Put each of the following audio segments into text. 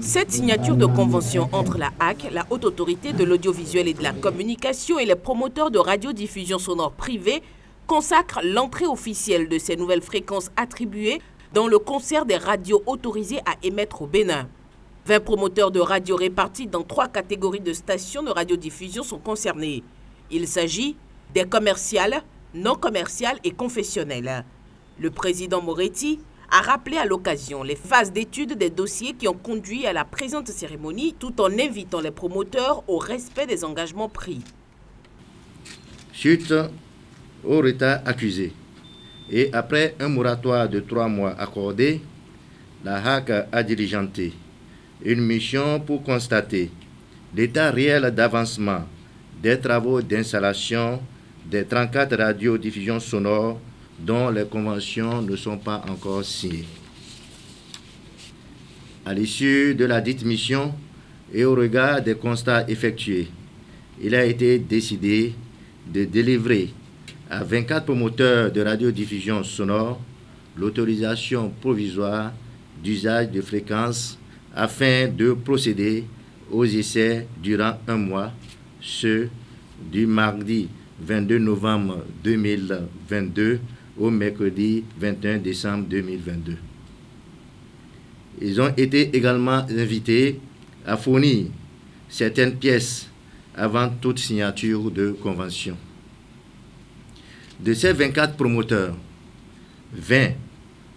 Cette signature de convention entre la HAC, la Haute Autorité de l'Audiovisuel et de la Communication et les promoteurs de radiodiffusion sonore privée consacre l'entrée officielle de ces nouvelles fréquences attribuées dans le concert des radios autorisées à émettre au Bénin. 20 promoteurs de radios répartis dans 3 catégories de stations de radiodiffusion sont concernés. Il s'agit des commerciales, non commerciales et confessionnelles. Le président Moretti a rappelé à l'occasion les phases d'étude des dossiers qui ont conduit à la présente cérémonie tout en invitant les promoteurs au respect des engagements pris. Suite au retard accusé et après un moratoire de 3 mois accordé, la HAC a diligenté une mission pour constater l'état réel d'avancement des travaux d'installation des 34 radiodiffusions sonores dont les conventions ne sont pas encore signées. À l'issue de la dite mission et au regard des constats effectués, il a été décidé de délivrer à 24 promoteurs de radiodiffusion sonore l'autorisation provisoire d'usage de fréquences afin de procéder aux essais durant 1 mois, ce du mardi 22 novembre 2022 au mercredi 21 décembre 2022. Ils ont été également invités à fournir certaines pièces avant toute signature de convention. De ces 24 promoteurs, 20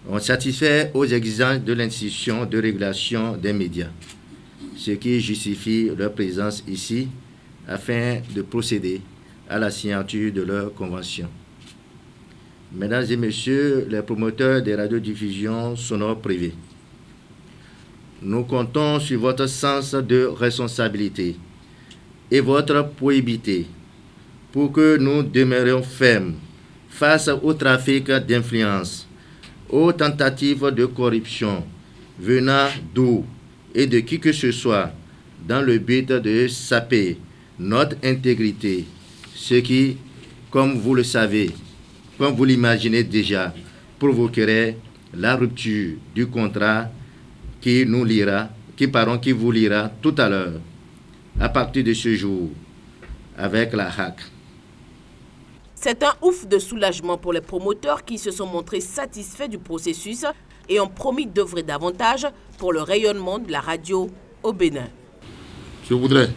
ont satisfait aux exigences de l'institution de régulation des médias, ce qui justifie leur présence ici afin de procéder à la signature de leur convention. Mesdames et messieurs les promoteurs des radiodiffusions sonores privées, nous comptons sur votre sens de responsabilité et votre probité pour que nous demeurions fermes face au trafic d'influence, aux tentatives de corruption venant d'où et de qui que ce soit dans le but de saper notre intégrité, ce qui, comme vous le savez, comme vous l'imaginez déjà, provoquerait la rupture du contrat qui vous liera tout à l'heure, à partir de ce jour, avec la HAC. C'est un ouf de soulagement pour les promoteurs qui se sont montrés satisfaits du processus et ont promis d'œuvrer davantage pour le rayonnement de la radio au Bénin. Je voudrais,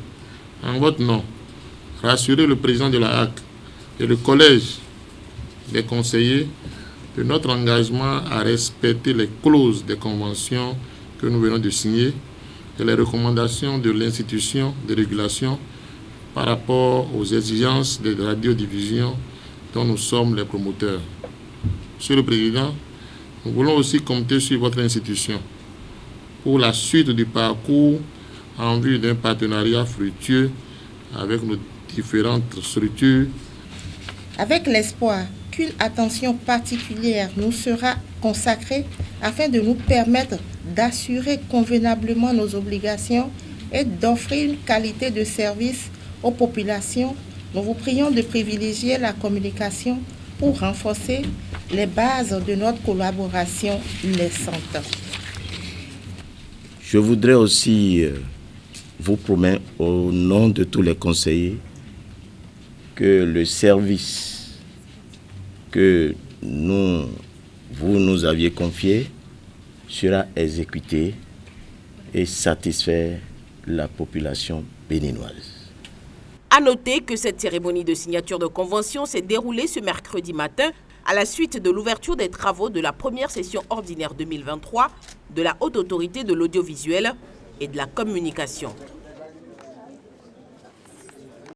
en votre nom, rassurer le président de la HAC et le collège des conseillers de notre engagement à respecter les clauses des conventions que nous venons de signer et les recommandations de l'institution de régulation par rapport aux exigences des radiodiffusions dont nous sommes les promoteurs. Monsieur le Président, nous voulons aussi compter sur votre institution pour la suite du parcours en vue d'un partenariat fructueux avec nos différentes structures. Avec l'espoir qu'une attention particulière nous sera consacrée afin de nous permettre d'assurer convenablement nos obligations et d'offrir une qualité de service aux populations, nous vous prions de privilégier la communication pour renforcer les bases de notre collaboration naissante. Je voudrais aussi vous promettre au nom de tous les conseillers que le service que vous nous aviez confié sera exécuté et satisfaire la population béninoise. À noter que cette cérémonie de signature de convention s'est déroulée ce mercredi matin à la suite de l'ouverture des travaux de la première session ordinaire 2023 de la Haute Autorité de l'Audiovisuel et de la Communication.